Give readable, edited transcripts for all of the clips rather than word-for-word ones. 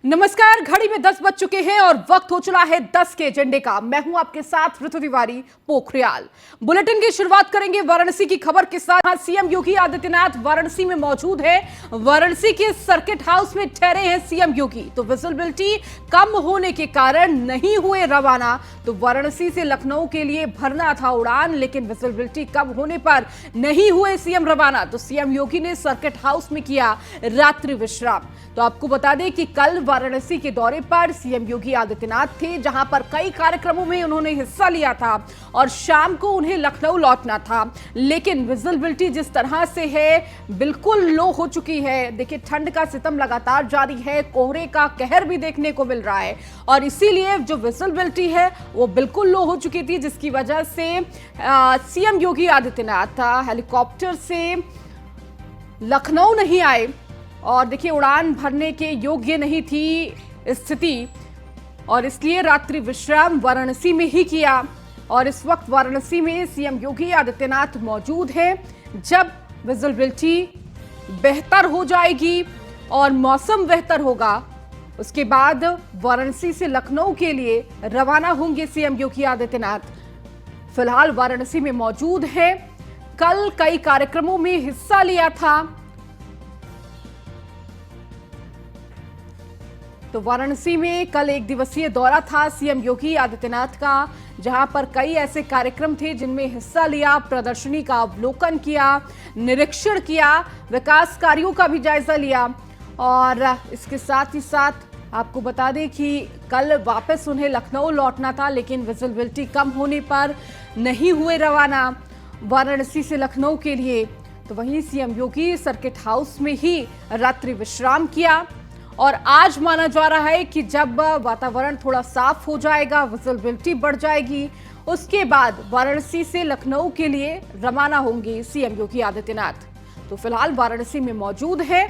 नमस्कार। घड़ी में 10 बज चुके हैं और वक्त हो चला है 10 के एजेंडे का। मैं हूं आपके साथ ऋतु तिवारी पोखरियाल। बुलेटिन की शुरुआत करेंगे वाराणसी की खबर के साथ। सीएम योगी आदित्यनाथ वाराणसी में मौजूद है। वाराणसी के सर्किट हाउस में ठहरे हैं सीएम योगी। तो विजिबिलिटी कम होने के कारण नहीं हुए रवाना। तो वाराणसी से लखनऊ के लिए भरना था उड़ान, लेकिन विजिबिलिटी कम होने पर नहीं हुए सीएम रवाना। तो सीएम योगी ने सर्किट हाउस में किया रात्रि विश्राम। तो आपको बता दें कि कल वाराणसी के दौरे पर सीएम योगी आदित्यनाथ थे, जहां पर कई कार्यक्रमों में उन्होंने हिस्सा लिया था और शाम को उन्हें लखनऊ लौटना था। लेकिन विजिबिलिटी जिस तरह से है बिल्कुल लो हो चुकी है। देखिए, ठंड का सितम लगातार जारी है, कोहरे का कहर भी देखने को मिल रहा है और इसीलिए जो विजिबिलिटी है वो बिल्कुल लो हो चुकी थी, जिसकी वजह से सीएम योगी आदित्यनाथ हेलीकॉप्टर से लखनऊ नहीं आए और देखिए उड़ान भरने के योग्य नहीं थी स्थिति, और इसलिए रात्रि विश्राम वाराणसी में ही किया। और इस वक्त वाराणसी में सीएम योगी आदित्यनाथ मौजूद हैं। जब विजिबिलिटी बेहतर हो जाएगी और मौसम बेहतर होगा, उसके बाद वाराणसी से लखनऊ के लिए रवाना होंगे सीएम योगी आदित्यनाथ। फिलहाल वाराणसी में मौजूद है। कल कई कार्यक्रमों में हिस्सा लिया था। तो वाराणसी में कल एक दिवसीय दौरा था सीएम योगी आदित्यनाथ का, जहां पर कई ऐसे कार्यक्रम थे जिनमें हिस्सा लिया, प्रदर्शनी का अवलोकन किया, निरीक्षण किया, विकास कार्यों का भी जायजा लिया। और इसके साथ ही साथ आपको बता दें कि कल वापस उन्हें लखनऊ लौटना था, लेकिन विजिबिलिटी कम होने पर नहीं हुए रवाना वाराणसी से लखनऊ के लिए। तो वहीं सीएम योगी सर्किट हाउस में ही रात्रि विश्राम किया। और आज माना जा रहा है कि जब वातावरण थोड़ा साफ हो जाएगा, विजिबिलिटी बढ़ जाएगी, उसके बाद वाराणसी से लखनऊ के लिए रवाना होंगे सीएम योगी आदित्यनाथ। तो फिलहाल वाराणसी में मौजूद है।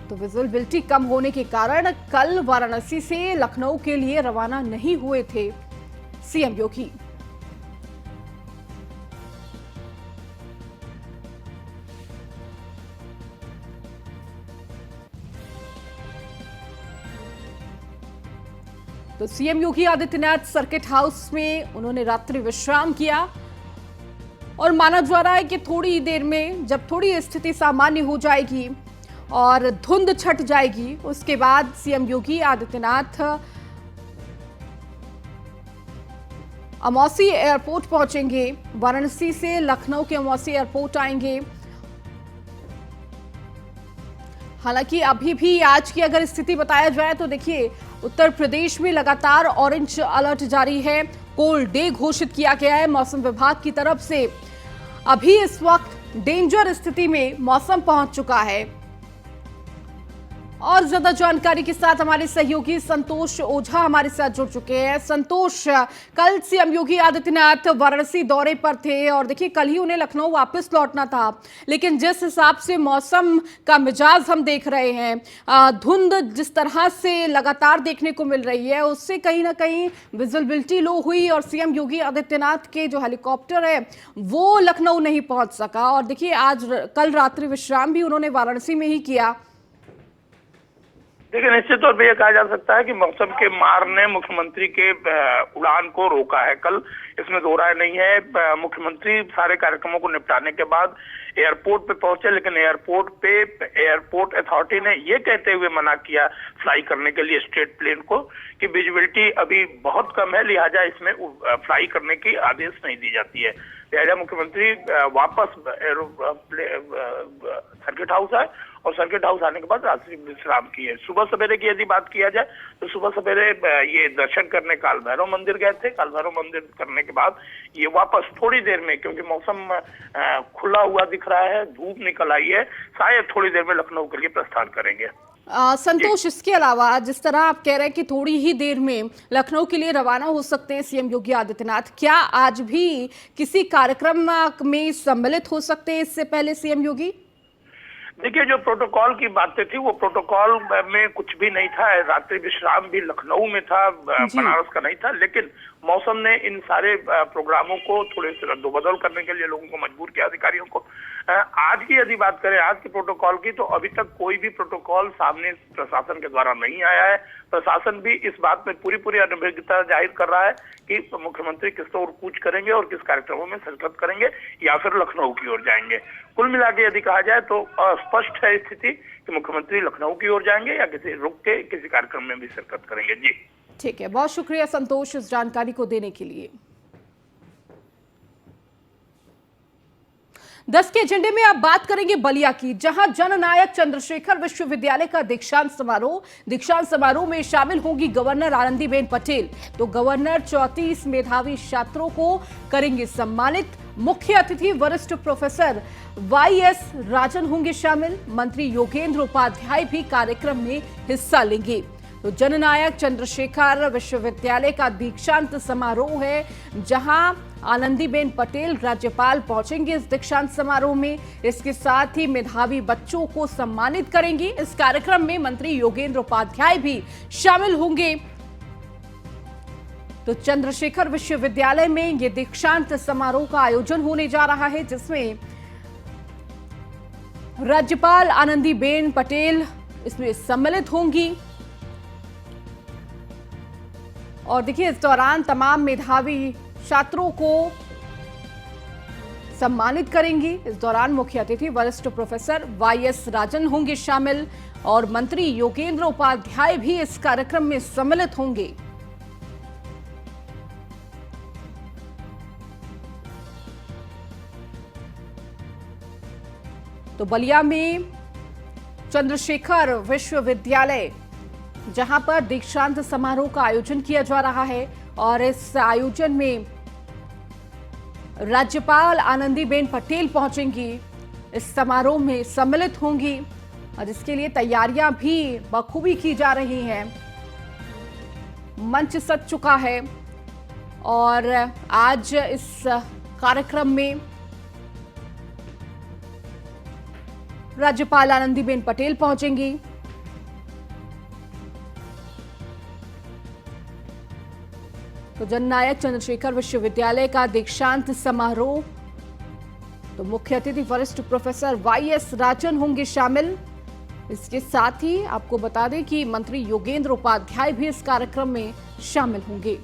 तो विजिबिलिटी कम होने के कारण कल वाराणसी से लखनऊ के लिए रवाना नहीं हुए थे सीएम योगी। तो CM Yogi Adityanath circuit house में उन्होंने रात्रि विश्राम किया और माना जा रहा है कि थोड़ी देर में जब थोड़ी स्थिति सामान्य हो जाएगी और धुंध छट जाएगी, उसके बाद सीएम योगी आदित्यनाथ अमौसी एयरपोर्ट पहुंचेंगे। वाराणसी से लखनऊ के अमौसी एयरपोर्ट आएंगे। हालांकि अभी भी आज की अगर स्थिति बताया जाए तो देखिए, उत्तर प्रदेश में लगातार ऑरेंज अलर्ट जारी है, कोल्ड डे घोषित किया गया है मौसम विभाग की तरफ से। अभी इस वक्त डेंजर स्थिति में मौसम पहुंच चुका है। और ज्यादा जानकारी के साथ हमारे सहयोगी संतोष ओझा हमारे साथ जुड़ चुके हैं। संतोष, कल सीएम योगी आदित्यनाथ वाराणसी दौरे पर थे और देखिए कल ही उन्हें लखनऊ वापस लौटना था, लेकिन जिस हिसाब से मौसम का मिजाज हम देख रहे हैं, धुंध जिस तरह से लगातार देखने को मिल रही है, उससे कहीं ना कहीं विजिबिलिटी लो हुई और सीएम योगी आदित्यनाथ के जो हेलीकॉप्टर है वो लखनऊ नहीं पहुंच सका। और देखिए आज कल रात्रि विश्राम भी उन्होंने वाराणसी में ही किया। देखिए, निश्चित तौर पर यह कहा जा सकता है कि मौसम के मार ने मुख्यमंत्री के उड़ान को रोका है कल, इसमें दो राय नहीं है। मुख्यमंत्री सारे कार्यक्रमों को निपटाने के बाद एयरपोर्ट पे पहुंचे, लेकिन एयरपोर्ट पे एयरपोर्ट अथॉरिटी ने ये कहते हुए मना किया फ्लाई करने के लिए स्टेट प्लेन को कि विजिबिलिटी अभी बहुत कम है, लिहाजा इसमें फ्लाई करने की आदेश नहीं दी जाती है। लिहाजा मुख्यमंत्री वापस सर्किट हाउस आए और सर्किट हाउस आने के बाद रात्रि विश्राम किए। सुबह सवेरे की यदि बात किया जाए तो सुबह सवेरे ये दर्शन करने काल भैरव मंदिर गए थे। काल भैरव मंदिर करने के बाद ये वापस थोड़ी देर में, क्योंकि मौसम खुला हुआ दिख रहा है, धूप निकल आई है, शायद थोड़ी देर में लखनऊ के लिए प्रस्थान करेंगे। संतोष, इसके अलावा जिस तरह आप कह रहे हैं कि थोड़ी ही देर में लखनऊ के लिए रवाना हो सकते हैं सीएम योगी आदित्यनाथ, क्या आज भी किसी कार्यक्रम में सम्मिलित हो सकते हैं इससे पहले सीएम योगी? देखिए, जो प्रोटोकॉल की बातें थी वो प्रोटोकॉल में कुछ भी नहीं था। रात्रि विश्राम भी लखनऊ में था, जी। बनारस का नहीं था। लेकिन मौसम ने इन सारे प्रोग्रामों को थोड़े से रद्दोबदल करने के लिए लोगों को मजबूर किया, अधिकारियों को। आज की यदि बात करें, आज के प्रोटोकॉल की, तो अभी तक कोई भी प्रोटोकॉल सामने प्रशासन के द्वारा नहीं आया है। प्रशासन भी इस बात में पूरी अनभिज्ञता जाहिर कर रहा है कि मुख्यमंत्री किस ओर कूच करेंगे और किस कार्यक्रमों में शिरकत करेंगे या फिर लखनऊ की ओर जाएंगे। कुल मिला के यदि कहा जाए तो स्पष्ट है स्थिति कि मुख्यमंत्री लखनऊ की ओर जाएंगे या किसी रुक के किसी कार्यक्रम में भी शिरकत करेंगे। जी ठीक है, बहुत शुक्रिया संतोष इस जानकारी को देने के लिए। 10 के एजेंडे में आप बात करेंगे बलिया की, जहां जननायक चंद्रशेखर विश्वविद्यालय का दीक्षांत समारोह में शामिल होंगी गवर्नर आनंदीबेन पटेल। तो गवर्नर 34 मेधावी छात्रों को करेंगे सम्मानित। मुख्य अतिथि वरिष्ठ प्रोफेसर वाईएस राजन होंगे शामिल। मंत्री योगेंद्र उपाध्याय भी कार्यक्रम में हिस्सा लेंगे। तो जननायक चंद्रशेखर विश्वविद्यालय का दीक्षांत समारोह है, जहां आनंदीबेन पटेल राज्यपाल पहुंचेंगे इस दीक्षांत समारोह में। इसके साथ ही मेधावी बच्चों को सम्मानित करेंगे। इस कार्यक्रम में मंत्री योगेंद्र उपाध्याय भी शामिल होंगे। तो चंद्रशेखर विश्वविद्यालय में यह दीक्षांत समारोह का आयोजन होने जा रहा है, जिसमें राज्यपाल आनंदीबेन पटेल इसमें सम्मिलित होंगी। और देखिए, इस दौरान तमाम मेधावी छात्रों को सम्मानित करेंगी। इस दौरान मुख्य अतिथि वरिष्ठ प्रोफेसर वाईएस राजन होंगे शामिल और मंत्री योगेंद्र उपाध्याय भी इस कार्यक्रम में सम्मिलित होंगे। तो बलिया में चंद्रशेखर विश्वविद्यालय, जहां पर दीक्षांत समारोह का आयोजन किया जा रहा है, और इस आयोजन में राज्यपाल आनंदीबेन पटेल पहुंचेंगी, इस समारोह में सम्मिलित होंगी और इसके लिए तैयारियां भी बखूबी की जा रही हैं। मंच सज चुका है और आज इस कार्यक्रम में राज्यपाल आनंदीबेन पटेल पहुंचेंगी। तो जननायक चंद्रशेखर विश्वविद्यालय का दीक्षांत समारोह, तो मुख्य अतिथि वरिष्ठ प्रोफेसर वाईएस राजन होंगे शामिल। इसके साथ ही आपको बता दें कि मंत्री योगेंद्र उपाध्याय भी इस कार्यक्रम में शामिल होंगे।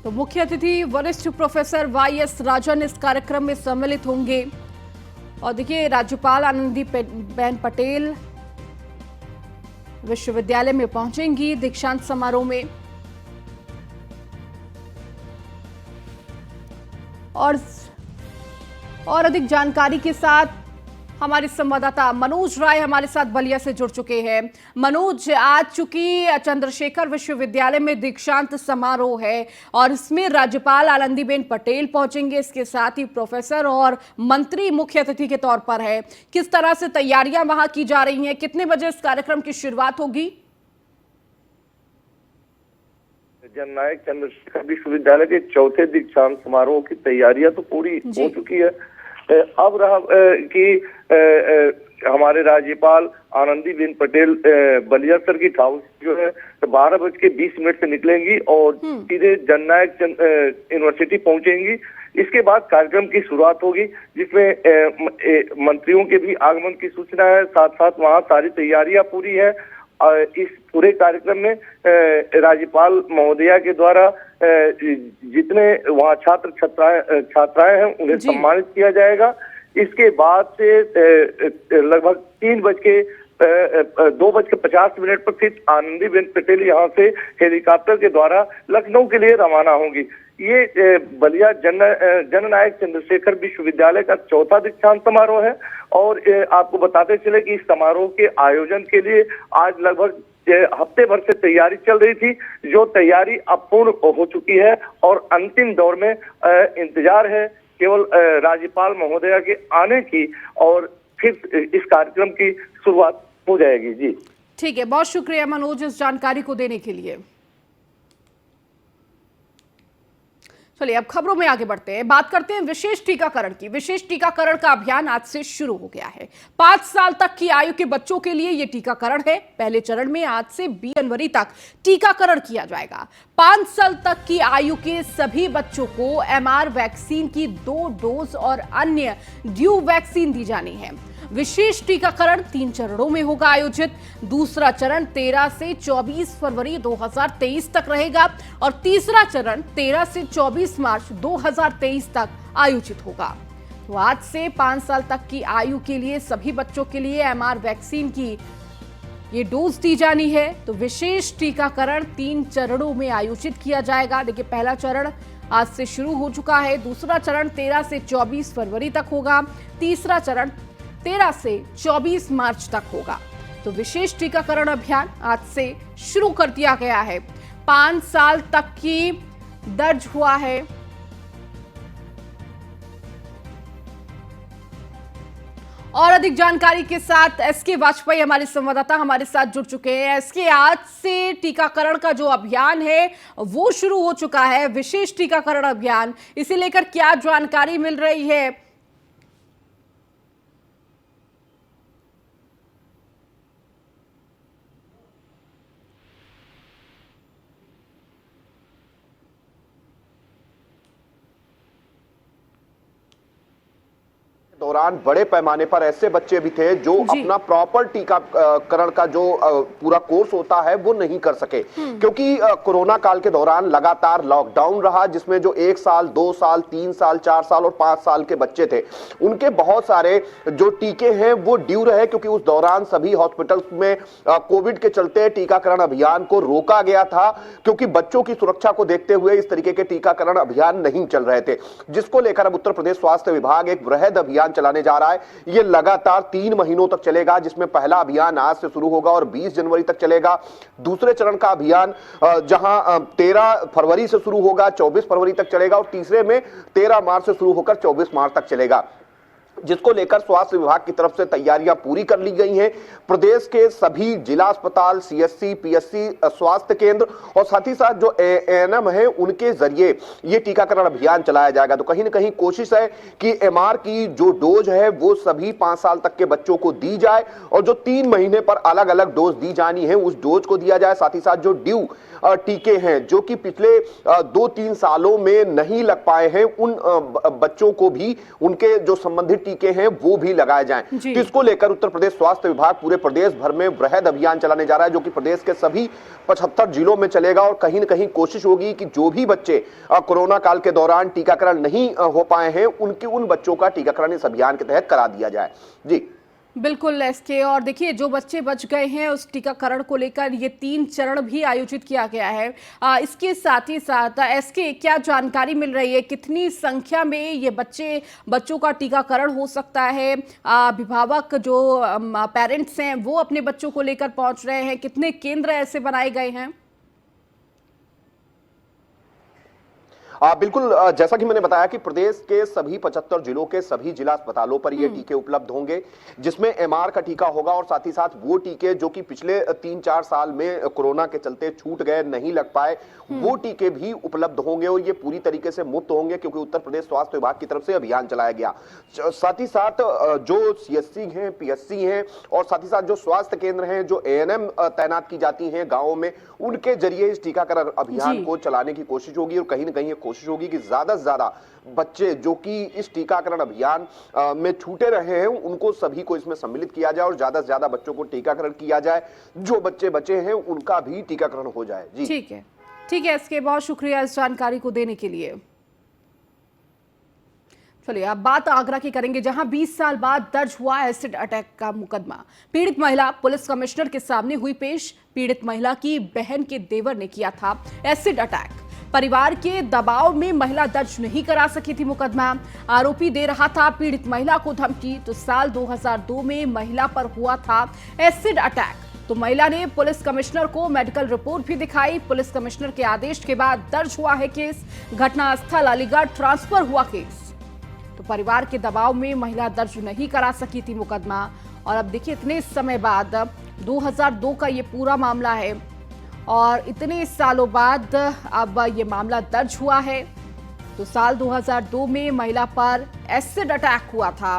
तो मुख्य अतिथि वरिष्ठ प्रोफेसर वाईएस राजन इस कार्यक्रम में सम्मिलित होंगे। और देखिए, राज्यपाल आनंदीबेन पटेल विश्वविद्यालय में पहुंचेंगी दीक्षांत समारोह में। और अधिक जानकारी के साथ हमारे संवाददाता मनोज राय हमारे साथ बलिया से जुड़ चुके हैं। मनोज, आज चूंकि चंद्रशेखर विश्वविद्यालय में दीक्षांत समारोह है और इसमें राज्यपाल आनंदीबेन पटेल पहुंचेंगे, इसके साथ ही प्रोफेसर और मंत्री मुख्य अतिथि के तौर पर है, किस तरह से तैयारियां वहां की जा रही हैं? कितने बजे इस कार्यक्रम की शुरुआत होगी? जननायक चंद्रशेखर विश्वविद्यालय के चौथे दीक्षांत समारोह की तैयारियां तो पूरी हो चुकी है। अब रहा कि हमारे राज्यपाल आनंदीबेन पटेल बलिया सर्किट हाउस जो है 12:20 से निकलेंगी और सीधे जननायक यूनिवर्सिटी पहुंचेंगी। इसके बाद कार्यक्रम की शुरुआत होगी, जिसमें मंत्रियों के भी आगमन की सूचना है। साथ साथ वहां सारी तैयारियां पूरी है। इस पूरे कार्यक्रम में राज्यपाल महोदया के द्वारा जितने वहाँ छात्राएं हैं उन्हें सम्मानित किया जाएगा। इसके बाद से लगभग 2:50 पर फिर आनंदीबेन पटेल यहाँ से हेलीकॉप्टर के द्वारा लखनऊ के लिए रवाना होंगी। ये बलिया जननायक चंद्रशेखर विश्वविद्यालय का चौथा दीक्षांत समारोह है। और आपको बताते चले कि इस समारोह के आयोजन के लिए आज लगभग हफ्ते भर से तैयारी चल रही थी, जो तैयारी अब पूर्ण हो चुकी है और अंतिम दौर में इंतजार है केवल राज्यपाल महोदया के आने की, और फिर इस कार्यक्रम की शुरुआत हो जाएगी। जी ठीक है, बहुत शुक्रिया मनोज इस जानकारी को देने के लिए। चलिए अब खबरों में आगे बढ़ते हैं, बात करते हैं विशेष टीकाकरण की। विशेष टीकाकरण का अभियान आज से शुरू हो गया है। 5 साल तक की आयु के बच्चों के लिए यह टीकाकरण है। पहले चरण में आज से 20 जनवरी तक टीकाकरण किया जाएगा। 5 साल तक की आयु के सभी बच्चों को MR वैक्सीन की 2 डोज और अन्य ड्यू वैक्सीन दी जानी है। विशेष टीकाकरण 3 चरणों में होगा आयोजित। दूसरा चरण 13 से 24 फरवरी 2023 तक रहेगा और तीसरा चरण 13 से 24 मार्च 2023 तक आयोजित होगा। तो आज से 5 साल तक की आयु के लिए सभी बच्चों के लिए MR वैक्सीन की ये डोज दी जानी है। तो विशेष टीकाकरण 3 चरणों में आयोजित किया जाएगा। देखिए, पहला चरण आज से शुरू हो चुका है। दूसरा चरण 13 से 24 फरवरी तक होगा। तीसरा चरण 13 से 24 मार्च तक होगा। तो विशेष टीकाकरण अभियान आज से शुरू कर दिया गया है। 5 साल तक की दर्ज हुआ है। और अधिक जानकारी के साथ SK वाजपेयी हमारे संवाददाता हमारे साथ जुड़ चुके हैं। SK, आज से टीकाकरण का जो अभियान है वो शुरू हो चुका है, विशेष टीकाकरण अभियान, इसे लेकर क्या जानकारी मिल रही है? दौरान बड़े पैमाने पर ऐसे बच्चे भी थे जो अपना प्रॉपर टीकाकरण का जो पूरा कोर्स होता है वो नहीं कर सके, क्योंकि कोरोना काल के दौरान लगातार लॉकडाउन रहा, जिसमें जो 1 साल 2 साल 3 साल 4 साल और 5 साल के बच्चे थे उनके बहुत सारे जो टीके हैं वो ड्यू रहे, क्योंकि उस दौरान सभी हॉस्पिटल्स में कोविड के चलते टीकाकरण अभियान को रोका गया था, क्योंकि बच्चों की सुरक्षा को देखते हुए इस तरीके के टीकाकरण अभियान नहीं चल रहे थे, जिसको लेकर अब उत्तर प्रदेश स्वास्थ्य विभाग एक वृहद अभियान चलाने जा रहा है। यह लगातार 3 महीनों तक चलेगा, जिसमें पहला अभियान आज से शुरू होगा और 20 जनवरी तक चलेगा। दूसरे चरण का अभियान जहां 13 फरवरी से शुरू होगा, 24 फरवरी तक चलेगा और तीसरे में 13 मार्च से शुरू होकर 24 मार्च तक चलेगा, जिसको लेकर स्वास्थ्य विभाग की तरफ से तैयारियां पूरी कर ली गई हैं। प्रदेश के सभी जिला अस्पताल, CSC, PSC, स्वास्थ्य केंद्र और साथ ही साथ जो ANM है उनके जरिए ये टीकाकरण अभियान चलाया जाएगा। तो कहीं ना कहीं कोशिश है कि MR की जो डोज है वो सभी 5 साल तक के बच्चों को दी जाए और जो 3 महीने पर अलग अलग डोज दी जानी है उस डोज को दिया जाए। साथ ही साथ जो ड्यू टीके हैं जो कि पिछले 2-3 सालों में नहीं लग पाए हैं, उन बच्चों को भी उनके जो संबंधित टीके हैं वो भी लगाए जाएं। तो इसको लेकर उत्तर प्रदेश स्वास्थ्य विभाग पूरे प्रदेश भर में वृहद अभियान चलाने जा रहा है, जो कि प्रदेश के सभी 75 जिलों में चलेगा और कहीं ना कहीं कोशिश होगी कि जो भी बच्चे कोरोना काल के दौरान टीकाकरण नहीं हो पाए हैं उन बच्चों का टीकाकरण इस अभियान के तहत करा दिया जाए। जी बिल्कुल SK, और देखिए जो बच्चे बच गए हैं उस टीकाकरण को लेकर ये 3 चरण भी आयोजित किया गया है। इसके साथ ही साथ SK, क्या जानकारी मिल रही है, कितनी संख्या में ये बच्चों का टीकाकरण हो सकता है? अभिभावक जो पेरेंट्स हैं वो अपने बच्चों को लेकर पहुंच रहे हैं, कितने केंद्र ऐसे बनाए गए हैं? बिल्कुल, जैसा कि मैंने बताया कि प्रदेश के सभी 75 जिलों के सभी जिला अस्पतालों पर ये टीके उपलब्ध होंगे, जिसमें MR का टीका होगा और साथ ही साथ वो टीके जो कि पिछले 3-4 साल में कोरोना के चलते छूट गए, नहीं लग पाए, वो टीके भी उपलब्ध होंगे और ये पूरी तरीके से मुफ्त होंगे, क्योंकि उत्तर प्रदेश स्वास्थ्य विभाग की तरफ से अभियान चलाया गया। साथ ही साथ जो CSC हैं, PSC हैं और साथ ही साथ जो स्वास्थ्य केंद्र हैं, जो ANM तैनात की जाती हैं गाँवों में, उनके जरिए इस टीकाकरण अभियान को चलाने की कोशिश होगी और कहीं ना कहीं कोशिश होगी कि ज्यादा से ज्यादा बच्चे जो कि इस टीकाकरण अभियान में छूटे रहे हैं उनको सभी को इसमें सम्मिलित किया जाए और ज्यादा से ज्यादा बच्चों को टीकाकरण किया जाए, जो बच्चे बचे हैं उनका भी टीकाकरण हो जाए। जी ठीक है SK, बहुत शुक्रिया इस जानकारी को देने के लिए। चलिए अब बात आगरा की करेंगे, जहां 20 साल बाद दर्ज हुआ एसिड अटैक का मुकदमा। पीड़ित महिला पुलिस कमिश्नर के सामने हुई पेश। पीड़ित महिला की बहन के देवर ने किया था एसिड अटैक। परिवार के दबाव में महिला दर्ज नहीं करा सकी थी मुकदमा। आरोपी दे रहा था पीड़ित महिला को धमकी। तो साल 2002 में महिला पर हुआ था एसिड अटैक। तो महिला ने पुलिस कमिश्नर को मेडिकल रिपोर्ट भी दिखाई। पुलिस कमिश्नर के आदेश के बाद दर्ज हुआ है केस। घटनास्थल अलीगढ़ ट्रांसफर हुआ केस। तो परिवार के दबाव में महिला दर्ज नहीं करा सकी थी मुकदमा। और अब देखिए इतने समय बाद 2002 का ये पूरा मामला है और इतने सालों बाद अब ये मामला दर्ज हुआ है। तो साल 2002 में महिला पर एसिड अटैक हुआ था।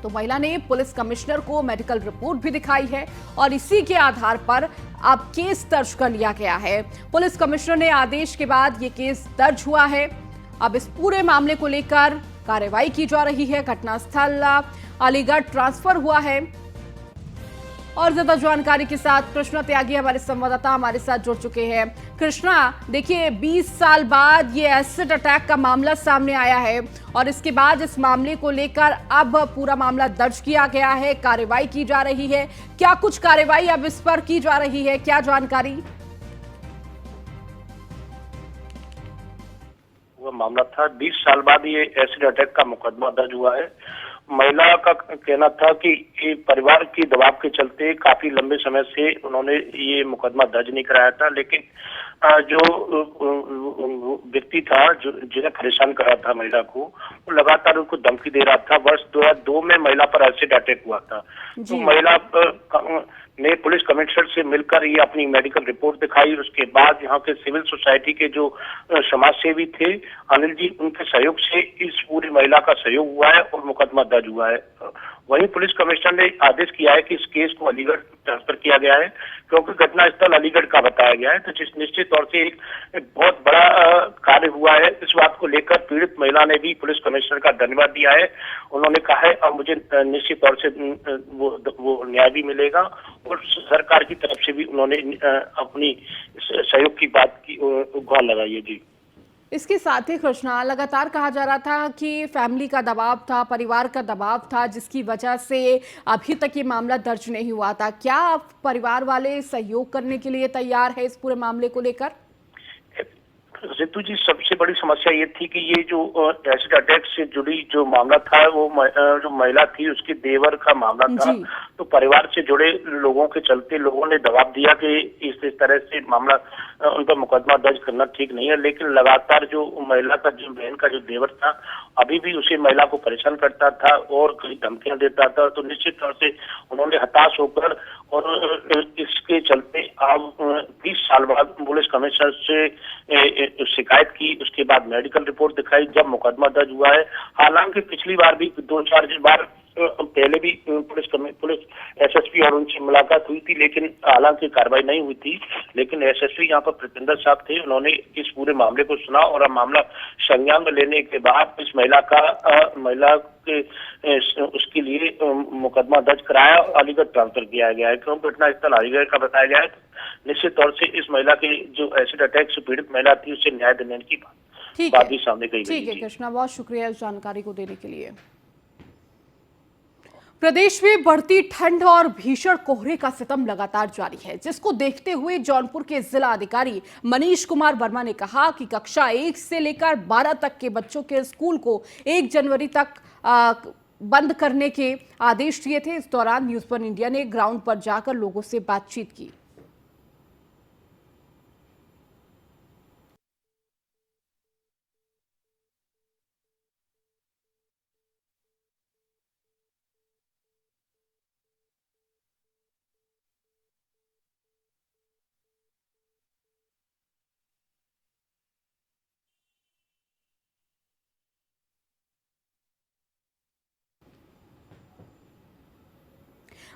तो महिला ने पुलिस कमिश्नर को मेडिकल रिपोर्ट भी दिखाई है और इसी के आधार पर अब केस दर्ज कर लिया गया है। पुलिस कमिश्नर ने आदेश के बाद ये केस दर्ज हुआ है। अब इस पूरे मामले को लेकर कार्रवाई की जा रही है। घटनास्थल अलीगढ़ ट्रांसफर हुआ है। और ज्यादा जानकारी के साथ कृष्णा त्यागी हमारे संवाददाता हमारे साथ जुड़ चुके हैं। कृष्णा, देखिए 20 साल बाद ये एसिड अटैक का मामला सामने आया है और इसके बाद इस मामले को लेकर अब पूरा मामला दर्ज किया गया है, कार्रवाई की जा रही है। क्या कुछ कार्रवाई अब इस पर की जा रही है, क्या जानकारी? वो मामला था 20 साल बाद ये एसिड अटैक का मुकदमा दर्ज हुआ है। महिला का कहना था कि ये परिवार के दबाव के चलते काफी लंबे समय से उन्होंने ये मुकदमा दर्ज नहीं कराया था, लेकिन जो व्यक्ति था जिन्हें परेशान कर रहा था महिला को, वो लगातार उनको धमकी दे रहा था। वर्ष 2002 में महिला पर एसिड अटैक हुआ था। तो महिला ने पुलिस कमिश्नर से मिलकर ये अपनी मेडिकल रिपोर्ट दिखाई। उसके बाद यहाँ के सिविल सोसाइटी के जो समाज सेवी थे अनिल जी, उनके सहयोग से इस पूरी महिला का सहयोग हुआ है और मुकदमा दर्ज हुआ है। वहीं पुलिस कमिश्नर ने आदेश किया है कि इस केस को अलीगढ़ ट्रांसफर किया गया है, क्योंकि घटनास्थल अलीगढ़ का बताया गया है। तो निश्चित तौर से एक बहुत बड़ा कार्य हुआ है। इस बात को लेकर पीड़ित महिला ने भी पुलिस कमिश्नर का धन्यवाद दिया है। उन्होंने कहा है अब मुझे निश्चित तौर से वो न्याय भी मिलेगा और सरकार की तरफ से भी उन्होंने अपनी सहयोग की बात की गुहार लगाई है। जी, इसके साथ ही कृष्णा, लगातार कहा जा रहा था कि फैमिली का दबाव था, परिवार का दबाव था, जिसकी वजह से अभी तक ये मामला दर्ज नहीं हुआ था। क्या परिवार वाले सहयोग करने के लिए तैयार है इस पूरे मामले को लेकर? रितु जी, सबसे बड़ी समस्या ये थी कि ये जो एसिड अटैक से जुड़ी जो मामला था, वो जो महिला थी उसके देवर का मामला था। तो परिवार से जुड़े लोगों के चलते लोगों ने दबाव दिया कि इस तरह से मामला उन पर मुकदमा दर्ज करना ठीक नहीं है। लेकिन लगातार जो महिला का जो बहन का जो देवर था अभी भी उसे महिला को परेशान करता था और कई धमकियां देता था। तो निश्चित तौर से उन्होंने हताश होकर और इसके चलते अब 20 साल बाद पुलिस कमिश्नर से शिकायत की। उसके बाद मेडिकल रिपोर्ट दिखाई जब मुकदमा दर्ज हुआ है। हालांकि पिछली बार भी 2-4 बार पहले भी पुलिस एसएसपी और उनसे मुलाकात हुई थी, लेकिन हालांकि कार्रवाई नहीं हुई थी। लेकिन एसएसपी यहाँ पर प्रीतिंदर साहब थे, उन्होंने इस पूरे मामले को सुना और अब मामला संज्ञान में लेने के बाद इस महिला के उसके लिए मुकदमा दर्ज कराया और अलीगढ़ ट्रांसफर किया गया है। क्योंकि घटनास्थल अलीगढ़ का बताया गया है। निश्चित तौर से इस महिला के जो एसिड अटैक से पीड़ित महिला थी उसे न्याय दिलाने की बात भी सामने गई। ठीक है कृष्णा, बहुत शुक्रिया इस जानकारी को देने के लिए। प्रदेश में बढ़ती ठंड और भीषण कोहरे का सितम लगातार जारी है, जिसको देखते हुए जौनपुर के जिला अधिकारी मनीष कुमार वर्मा ने कहा कि कक्षा 1 से लेकर 12 तक के बच्चों के स्कूल को 1 जनवरी तक बंद करने के आदेश दिए थे। इस दौरान न्यूज़ वन इंडिया ने ग्राउंड पर जाकर लोगों से बातचीत की।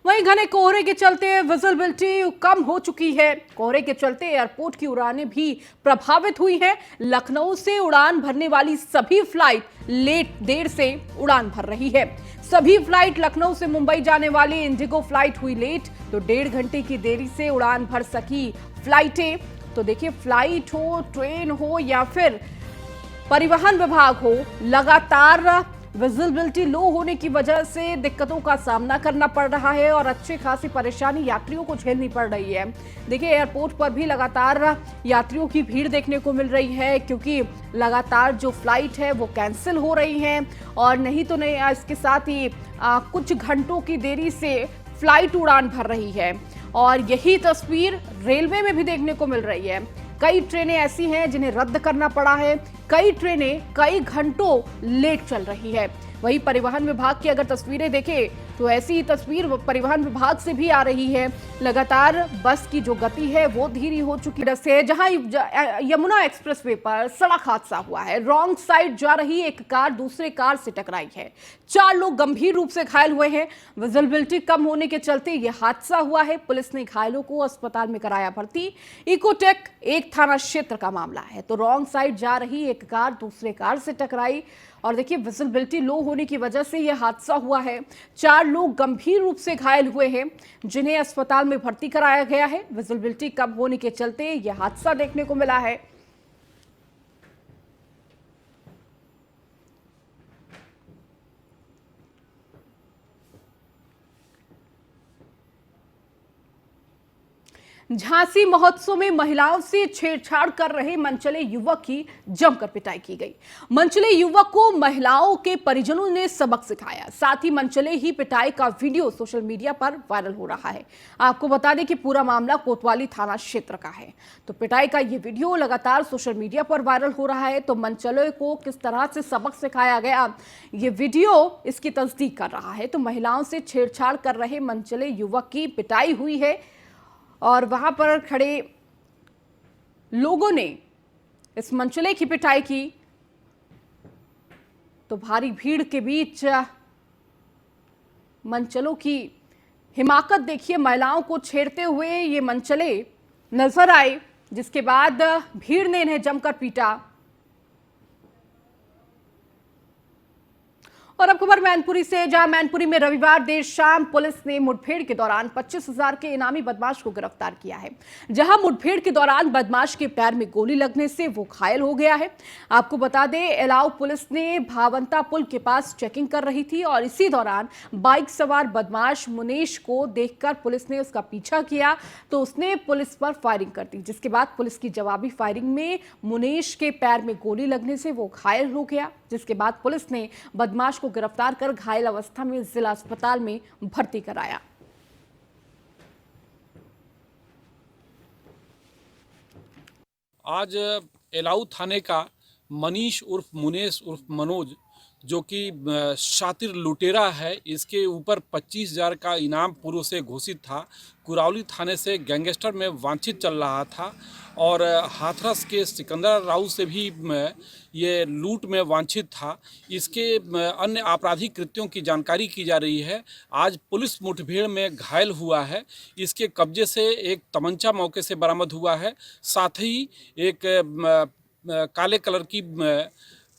वहीं घने कोहरे के चलते विजिबिलिटी कम हो चुकी है। कोहरे के चलते एयरपोर्ट की उड़ानें भी प्रभावित हुई हैं। लखनऊ से उड़ान भरने वाली सभी फ्लाइट देर से उड़ान भर रही है। सभी फ्लाइट लखनऊ से मुंबई जाने वाली इंडिगो फ्लाइट हुई लेट, तो 1.5 घंटे की देरी से उड़ान भर सकी फ्लाइटें। तो देखिए, फ्लाइट हो, ट्रेन हो या फिर परिवहन विभाग हो, लगातार विजिबिलिटी लो होने की वजह से दिक्कतों का सामना करना पड़ रहा है और अच्छी खासी परेशानी यात्रियों को झेलनी पड़ रही है। देखिए, एयरपोर्ट पर भी लगातार यात्रियों की भीड़ देखने को मिल रही है, क्योंकि लगातार जो फ्लाइट है वो कैंसिल हो रही हैं और नहीं तो नहीं, इसके साथ ही कुछ घंटों की देरी से फ्लाइट उड़ान भर रही है और यही तस्वीर रेलवे में भी देखने को मिल रही है। कई ट्रेनें ऐसी हैं जिन्हें रद्द करना पड़ा है, कई ट्रेनें कई घंटों लेट चल रही है। वहीं परिवहन विभाग की अगर तस्वीरें देखें तो ऐसी ही तस्वीर परिवहन विभाग से भी आ रही है। लगातार बस की जो गति है वो धीमी हो चुकी है। जहां यमुना एक्सप्रेसवे पर सड़क हादसा हुआ है, रॉन्ग साइड जा रही एक कार दूसरे कार से टकराई है। 4 लोग गंभीर रूप से घायल हुए हैं। विजिबिलिटी कम होने के चलते यह हादसा हुआ है। पुलिस ने घायलों को अस्पताल में कराया भर्ती। इकोटेक एक थाना क्षेत्र का मामला है। तो रॉन्ग साइड जा रही एक कार दूसरे कार से टकराई और देखिए विजिबिलिटी लो होने की वजह से यह हादसा हुआ है। 4 लोग गंभीर रूप से घायल हुए हैं जिन्हें अस्पताल में भर्ती कराया गया है। विजिबिलिटी कम होने के चलते यह हादसा देखने को मिला है। झांसी महोत्सव में महिलाओं से छेड़छाड़ कर रहे मनचले युवक की जमकर पिटाई की गई। मनचले युवक को महिलाओं के परिजनों ने सबक सिखाया। साथ ही मनचले ही पिटाई का वीडियो सोशल मीडिया पर वायरल हो रहा है। आपको बता दें कि पूरा मामला कोतवाली थाना क्षेत्र का है। तो पिटाई का ये वीडियो लगातार सोशल मीडिया पर वायरल हो रहा है। तो मनचले को किस तरह से सबक सिखाया गया, ये वीडियो इसकी तस्दीक कर रहा है। तो महिलाओं से छेड़छाड़ कर रहे मनचले युवक की पिटाई हुई है और वहां पर खड़े लोगों ने इस मनचले की पिटाई की। तो भारी भीड़ के बीच मनचलों की हिमाकत देखिए, महिलाओं को छेड़ते हुए ये मनचले नजर आए, जिसके बाद भीड़ ने इन्हें जमकर पीटा। और अब खबर मैनपुरी से, जहां मैनपुरी में रविवार देर शाम पुलिस ने मुठभेड़ के दौरान 25,000 के इनामी बदमाश को गिरफ्तार किया है। जहां मुठभेड़ के दौरान बदमाश के पैर में गोली लगने से वो घायल हो गया है। आपको बता दें, एलाऊ पुलिस ने भावंता पुल के पास चेकिंग कर रही थी और इसी दौरान बाइक सवार बदमाश मुनेश को देखकर पुलिस ने उसका पीछा किया तो उसने पुलिस पर फायरिंग कर दी, जिसके बाद पुलिस की जवाबी फायरिंग में मुनेश के पैर में गोली लगने से वो घायल हो गया, जिसके बाद पुलिस ने बदमाश को गिरफ्तार कर घायल अवस्था में जिला अस्पताल में भर्ती कराया। आज एलाऊ थाने का मनीष उर्फ मुनेश उर्फ मनोज, जो कि शातिर लुटेरा है, इसके ऊपर 25,000 का इनाम पूर्व से घोषित था। कुरावली थाने से गैंगस्टर में वांछित चल रहा था और हाथरस के सिकंदर राव से भी ये लूट में वांछित था। इसके अन्य आपराधिक कृत्यों की जानकारी की जा रही है। आज पुलिस मुठभेड़ में घायल हुआ है। इसके कब्जे से एक तमंचा मौके से बरामद हुआ है। साथ ही एक काले कलर की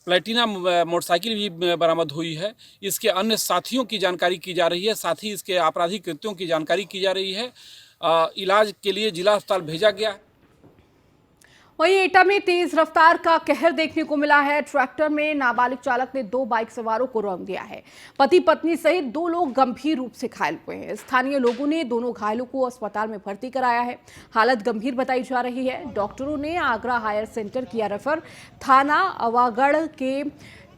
प्लेटिना मोटरसाइकिल भी बरामद हुई है। इसके अन्य साथियों की जानकारी की जा रही है। साथ ही इसके आपराधिक कृत्यों की जानकारी की जा रही है। इलाज के लिए जिला अस्पताल भेजा गया। वहीं एटा में तेज रफ्तार का कहर देखने को मिला है। ट्रैक्टर में नाबालिग चालक ने 2 बाइक सवारों को रौंद दिया है। पति पत्नी सहित 2 लोग गंभीर रूप से घायल हुए हैं। स्थानीय लोगों ने दोनों घायलों को अस्पताल में भर्ती कराया है। हालत गंभीर बताई जा रही है। डॉक्टरों ने आगरा हायर सेंटर किया रेफर। थाना अवागढ़ के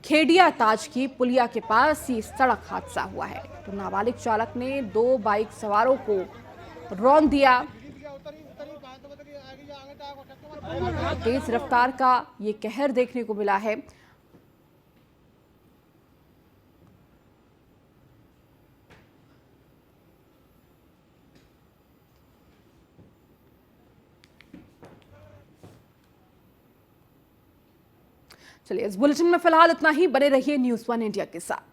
खेडिया ताज की पुलिया के पास ही सड़क हादसा हुआ है। तो नाबालिग चालक ने 2 बाइक सवारों को रौंद दिया। तेज रफ्तार का ये कहर देखने को मिला है। चलिए, इस बुलेटिन में फिलहाल इतना ही। बने रहिए न्यूज़ 1 इंडिया के साथ।